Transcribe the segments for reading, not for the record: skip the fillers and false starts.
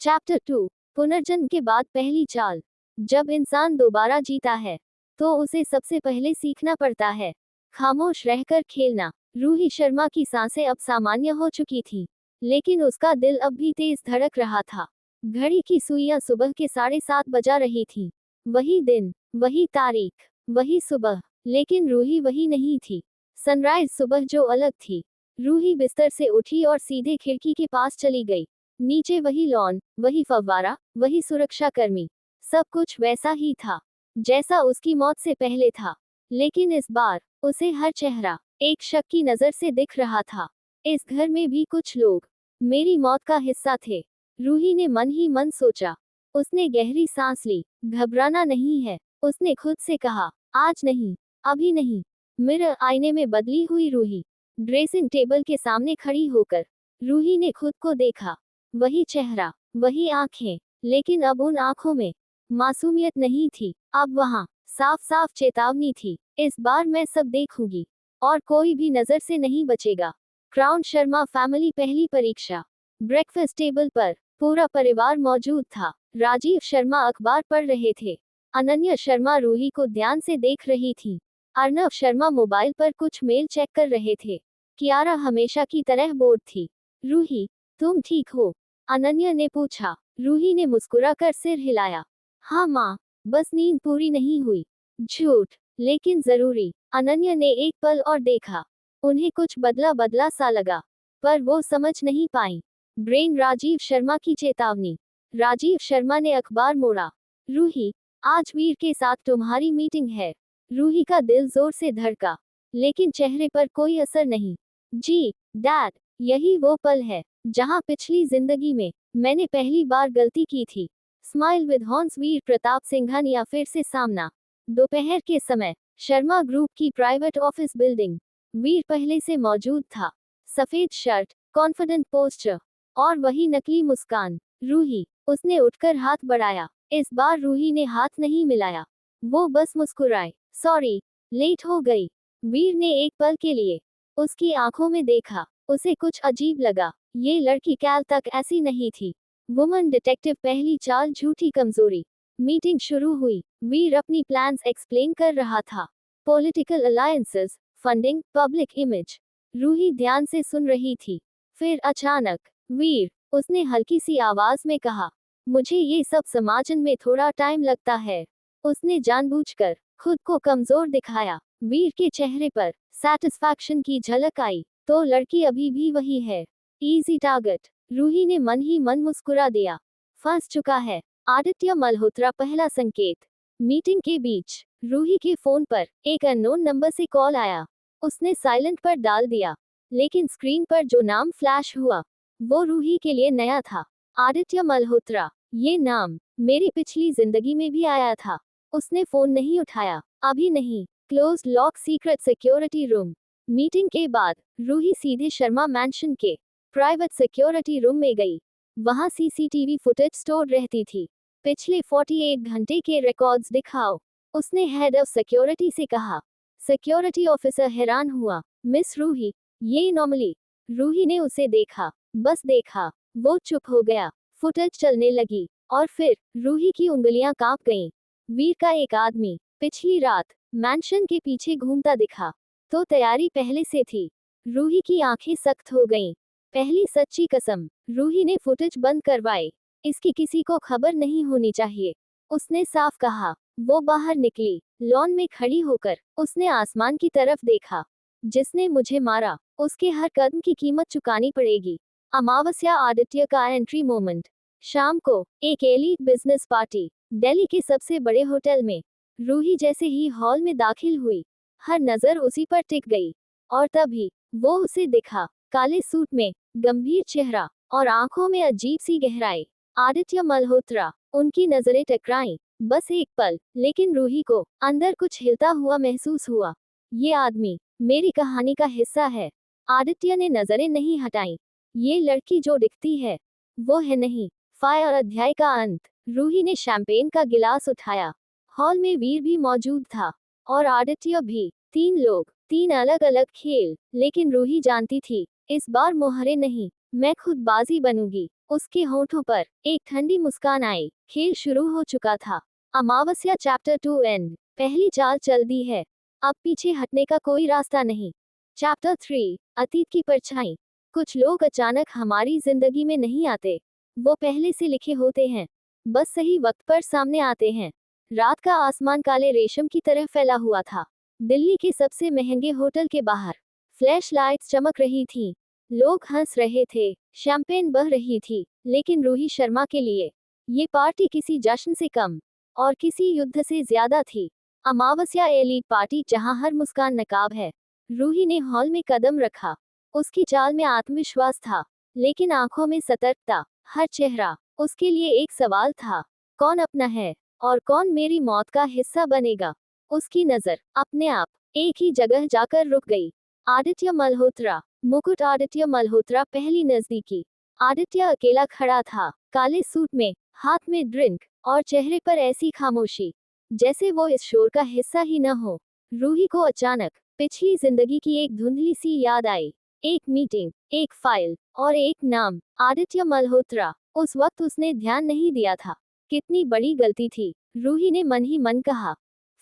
Chapter 2। पुनर्जन्म के बाद पहली चाल। जब इंसान दोबारा जीता है तो उसे सबसे पहले सीखना पड़ता है खामोश रहकर खेलना। रूही शर्मा की सांसें अब सामान्य हो चुकी थीं, लेकिन उसका दिल अब भी तेज धड़क रहा था। घड़ी की सुइयां सुबह के 7:30 बजा रही थीं। वही दिन, वही तारीख, वही सुबह, लेकिन रूही वही नहीं थी। सनराइज सुबह जो अलग थी। रूही बिस्तर से उठी और सीधे खिड़की के पास चली गई। नीचे वही लॉन, वही फव्वारा, वही सुरक्षाकर्मी। सब कुछ वैसा ही था जैसा उसकी मौत से पहले था, लेकिन इस बार उसे हर चेहरा एक शक की नजर से दिख रहा था। इस घर में भी कुछ लोग मेरी मौत का हिस्सा थे, रूही ने मन ही मन सोचा। उसने गहरी सांस ली। घबराना नहीं है, उसने खुद से कहा। आज नहीं, अभी नहीं। मिरर आईने में बदली हुई रूही ड्रेसिंग टेबल के सामने खड़ी होकर रूही ने खुद को देखा। वही चेहरा, वही आंखें, लेकिन अब उन आंखों में मासूमियत नहीं थी। अब वहां साफ साफ चेतावनी थी। इस बार मैं सब देखूंगी और कोई भी नजर से नहीं बचेगा। क्राउन शर्मा फैमिली पहली परीक्षा। ब्रेकफास्ट टेबल पर पूरा परिवार मौजूद था। राजीव शर्मा अखबार पढ़ रहे थे। अनन्या शर्मा रूही को ध्यान से देख रही थी। अर्नव शर्मा मोबाइल पर कुछ मेल चेक कर रहे थे। कियारा हमेशा की तरह बोर्ड थी। रूही, तुम ठीक हो? अनन्या ने पूछा। रूही ने मुस्कुराकर सिर हिलाया। हाँ माँ, बस नींद पूरी नहीं हुई। झूठ, लेकिन जरूरी। अनन्या ने एक पल और देखा। उन्हें कुछ बदला बदला सा लगा, पर वो समझ नहीं पाई। ब्रेन राजीव शर्मा की चेतावनी। राजीव शर्मा ने अखबार मोड़ा। रूही, आज वीर के साथ तुम्हारी मीटिंग है। रूही का दिल जोर से धड़का, लेकिन चेहरे पर कोई असर नहीं। जी डैड, यही वो पल है जहां पिछली जिंदगी में मैंने पहली बार गलती की थी। Smile with horns. Veer Pratap Singhania फिर से सामना। दोपहर के समय शर्मा ग्रुप की प्राइवेट ऑफिस बिल्डिंग। वीर पहले से मौजूद था। सफेद शर्ट, कॉन्फिडेंट पोस्चर और वही नकली मुस्कान। रूही, उसने उठकर हाथ बढ़ाया। इस बार रूही ने हाथ नहीं मिलाया, वो बस मुस्कुराए। सॉरी, लेट हो गई। वीर ने एक पल के लिए उसकी आंखों में देखा। उसे कुछ अजीब लगा। ये लड़की कैल तक ऐसी नहीं थी। वुमन डिटेक्टिव पहली चाल झूठी कमजोरी। मीटिंग शुरू हुई। वीर अपनी प्लान्स एक्सप्लेन कर रहा था। Political alliances, funding, public image. Roohi ध्यान से सुन रही थी। फिर अचानक, वीर, उसने हल्की सी आवाज में कहा, मुझे ये सब समझने में थोड़ा टाइम लगता है। उसने जानबूझकर खुद को कमजोर दिखाया। वीर के चेहरे पर सेटिस्फैक्शन की झलक आई। तो लड़की अभी भी वही है। Easy target. रूही ने मन ही मन मुस्कुरा दिया। फंस चुका है। आदित्य मल्होत्रा पहला संकेत। मीटिंग के बीच रूही के फोन पर एक अननोन नंबर से कॉल आया। उसने साइलेंट पर डाल दिया, लेकिन स्क्रीन पर जो नाम फ्लैश हुआ वो रूही के लिए नया था। आदित्य मल्होत्रा, ये नाम मेरी पिछली जिंदगी में भी आया था। उसने फोन नहीं उठाया। अभी नहीं। Closed lock secret security room. Meeting के बाद रूही सीधे शर्मा मैंशन के प्राइवेट सिक्योरिटी रूम में गई। वहां सीसीटीवी फुटेज स्टोर रहती थी। पिछले 48 घंटे के रिकॉर्ड्स दिखाओ, उसने हेड ऑफ सिक्योरिटी से कहा। सिक्योरिटी ऑफिसर हैरान हुआ। मिस रूही, ये नॉर्मली। रूही ने उसे देखा, बस देखा। वो चुप हो गया। फुटेज चलने लगी और फिर रूही की उंगलियां कांप गईं। वीर का एक आदमी पिछली रात मैंशन के पीछे घूमता दिखा। तो तैयारी पहले से थी। रूही की आंखें सख्त हो गईं। पहली सच्ची कसम। रूही ने फुटेज बंद करवाए। इसकी किसी को खबर नहीं होनी चाहिए, उसने साफ कहा। वो बाहर निकली। लॉन में खड़ी होकर उसने आसमान की तरफ देखा। जिसने मुझे मारा, उसके हर कदम की कीमत चुकानी पड़ेगी। अमावस्या। आदित्य का एंट्री मोमेंट। शाम को एक एलीट बिजनेस पार्टी, दिल्ली के सबसे बड़े होटल में। रूही जैसे ही हॉल में दाखिल हुई, हर नजर उसी पर टिक गई। और तभी वो उसे दिखा। काले सूट में, गंभीर चेहरा और आंखों में अजीब सी गहराई। आदित्य मल्होत्रा। उनकी नजरें टकराईं। बस एक पल, लेकिन रूही को अंदर कुछ हिलता हुआ महसूस हुआ। ये आदमी मेरी कहानी का हिस्सा है। आदित्य ने नजरें नहीं हटाईं। ये लड़की जो दिखती है, वो है नहीं। फायर। अध्याय का अंत। रूही ने शैंपेन का गिलास उठाया। हॉल में वीर भी मौजूद था और आदित्य भी। 3 लोग, 3 अलग अलग खेल, लेकिन रूही जानती थी, इस बार मोहरे नहीं, मैं खुद बाजी बनूंगी। उसके होठों पर एक ठंडी मुस्कान आई। खेल शुरू हो चुका था। अमावस्या चैप्टर 2 एंड। पहली चाल चल दी है। अब पीछे हटने का कोई रास्ता नहीं। चैप्टर 3 अतीत की परछाई। कुछ लोग अचानक हमारी जिंदगी में नहीं आते। वो पहले से लिखे होते हैं, बस सही वक्त पर सामने आते हैं। रात का आसमान काले रेशम की तरह फैला हुआ था। दिल्ली के सबसे महंगे होटल के बाहर फ्लैश लाइट्स चमक रही थीं। लोग हंस रहे थे, शैंपेन बह रही थी, लेकिन रूही शर्मा के लिए ये पार्टी किसी जश्न से कम और किसी युद्ध से ज्यादा थी। अमावस्या एलीट पार्टी जहां हर मुस्कान नकाब है। रूही ने हॉल में कदम रखा। उसकी चाल में आत्मविश्वास था, लेकिन आंखों में सतर्कता। हर चेहरा उसके लिए एक सवाल था, कौन अपना है और कौन मेरी मौत का हिस्सा बनेगा। उसकी नजर अपने आप एक ही जगह जाकर रुक गई। आदित्य मल्होत्रा। मुकुट आदित्य मल्होत्रा पहली नजदीकी। आदित्य अकेला खड़ा था, काले सूट में, हाथ में ड्रिंक, और चेहरे पर ऐसी खामोशी जैसे वो इस शोर का हिस्सा ही न हो। रूही को अचानक पिछली जिंदगी की एक धुंधली सी याद आई। एक मीटिंग, एक फाइल, और एक नाम, आदित्य मल्होत्रा। उस वक्त उसने ध्यान नहीं दिया था। कितनी बड़ी गलती थी, रूही ने मन ही मन कहा।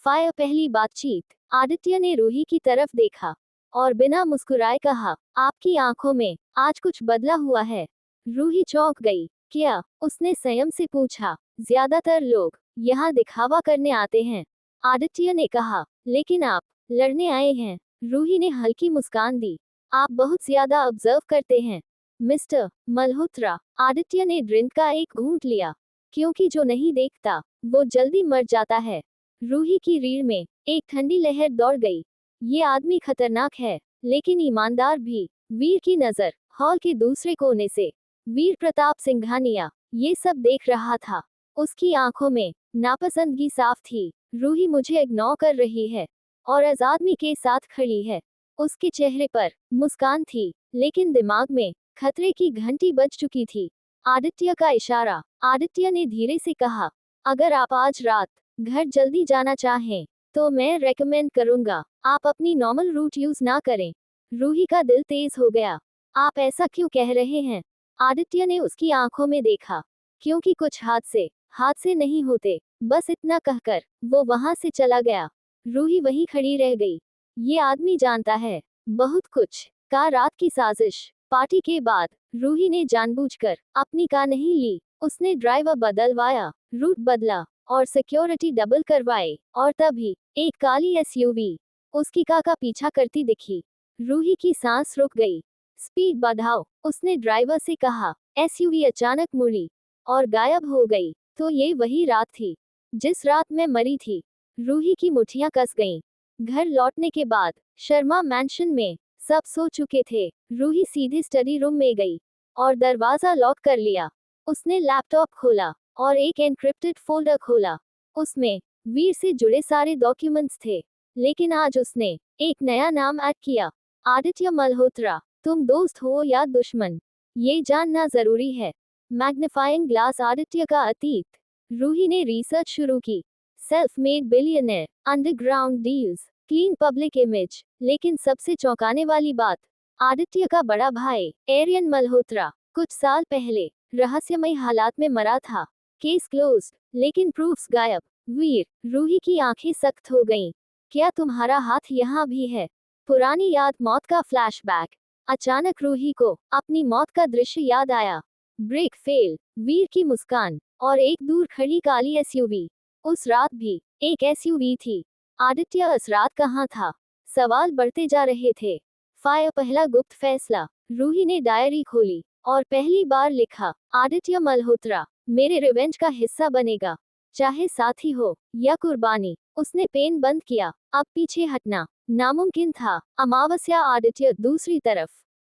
फाइल पहली बातचीत। आदित्य ने रूही की तरफ देखा और बिना मुस्कुराए कहा, आपकी आंखों में आज कुछ बदला हुआ है। रूही चौंक गई। क्या? उसने संयम से पूछा। ज्यादातर लोग यहाँ दिखावा करने आते हैं, आदित्य ने कहा, लेकिन आप लड़ने आए हैं। रूही ने हल्की मुस्कान दी। आप बहुत ज्यादा ऑब्जर्व करते हैं, मिस्टर मल्होत्रा। आदित्य ने ड्रिंक का एक घूंट लिया, क्योंकि जो नहीं देखता वो जल्दी मर जाता है। रूही की रीढ़ में एक ठंडी लहर दौड़ गई। ये आदमी खतरनाक है, लेकिन ईमानदार भी। वीर की नजर हॉल के दूसरे कोने से वीर प्रताप सिंघानिया ये सब देख रहा था। उसकी आंखों में नापसंदगी साफ थी। रूही मुझे इग्नोर कर रही है और इस आदमी के साथ खड़ी है। उसके चेहरे पर मुस्कान थी, लेकिन दिमाग में खतरे की घंटी बज चुकी थी। आदित्य का इशारा। आदित्य ने धीरे से कहा, अगर आप आज रात घर जल्दी जाना चाहें तो मैं रेकमेंड करूंगा आप अपनी नॉर्मल रूट यूज ना करें। रूही का दिल तेज हो गया। आप ऐसा क्यों कह रहे हैं? आदित्य ने उसकी आंखों में देखा। क्योंकि कुछ हादसे नहीं होते। बस इतना कहकर वो वहां से चला गया। रूही वहीं खड़ी रह गई। ये आदमी जानता है बहुत कुछ। का रात की साजिश। पार्टी के बाद रूही ने जानबूझकर अपनी कार नहीं ली। उसने ड्राइवर बदलवाया, रूट बदला और सिक्योरिटी डबल करवाए, और तभी एक काली एसयूवी उसकी कार का पीछा करती दिखी। रूही की सांस रुक गई। स्पीड बढ़ाओ, उसने ड्राइवर से कहा। एसयूवी अचानक मुड़ी और गायब हो गई। तो ये वही रात थी जिस रात मैं मरी थी। रूही की मुठ्ठियां कस गईं। घर लौटने के बाद शर्मा मैंशन में सब सो चुके थे। रूही सीधे स्टडी रूम में गई और दरवाजा लॉक कर लिया। उसने लैपटॉप खोला और एक एनक्रिप्टेड फोल्डर खोला। उसमें वीर से जुड़े सारे डॉक्यूमेंट्स थे, लेकिन आज उसने एक नया नाम ऐड किया, आदित्य मल्होत्रा। तुम दोस्त हो या दुश्मन, ये जानना जरूरी है। मैग्नीफाइंग ग्लास आदित्य का अतीत। रूही ने रिसर्च शुरू की। Self made billionaire, underground deals, clean public image, लेकिन सबसे चौंकाने वाली बात, आदित्य का बड़ा भाई एरियन मल्होत्रा कुछ साल पहले रहस्यमय हालात में मरा था। केस क्लोज्ड, लेकिन प्रूफ्स गायब। वीर। रूही की आंखें सख्त हो गईं। क्या तुम्हारा हाथ यहाँ भी है? पुरानी याद, मौत का फ्लैशबैक। अचानक रूही को अपनी मौत का दृश्य याद आया। ब्रेक फेल, वीर की मुस्कान, और एक दूर खड़ी काली एसयूवी। उस रात भी एक एसयूवी थी। आदित्य उस रात कहाँ था? सवाल बढ़ते जा रहे थे। फायर पहला गुप्त फैसला। रूही ने डायरी खोली और पहली बार लिखा, आदित्य मल्होत्रा मेरे रिवेंज का हिस्सा बनेगा, चाहे साथी हो या कुर्बानी। उसने पेन बंद किया। अब पीछे हटना नामुमकिन था। अमावस्या। आदित्य दूसरी तरफ।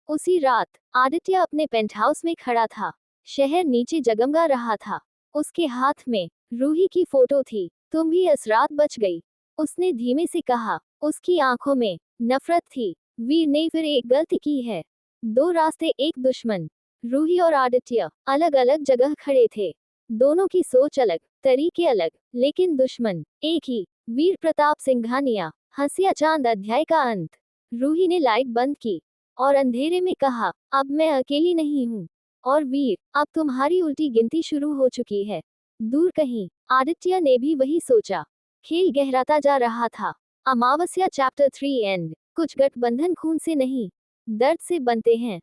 उसी रात आदित्य अपने पेंटहाउस में खड़ा था। शहर नीचे जगमगा रहा था। उसके हाथ में रूही की फोटो थी। तुम भी इस रात बच गई, उसने धीमे से कहा। उसकी आंखों में नफरत थी। वीर ने फिर एक गलती की है। दो रास्ते, एक दुश्मन। रूही और आदित्य अलग अलग जगह खड़े थे। दोनों की सोच अलग, तरीके अलग, लेकिन दुश्मन एक ही, वीर प्रताप सिंघानिया। हंसिया चांद। अध्याय का अंत। रूही ने लाइट बंद की और अंधेरे में कहा, अब मैं अकेली नहीं हूँ। और वीर, अब तुम्हारी उल्टी गिनती शुरू हो चुकी है। दूर कहीं आदित्य ने भी वही सोचा। खेल गहराता जा रहा था। अमावस्या चैप्टर 3 एंड। कुछ गठबंधन खून से नहीं, दर्द से बनते हैं।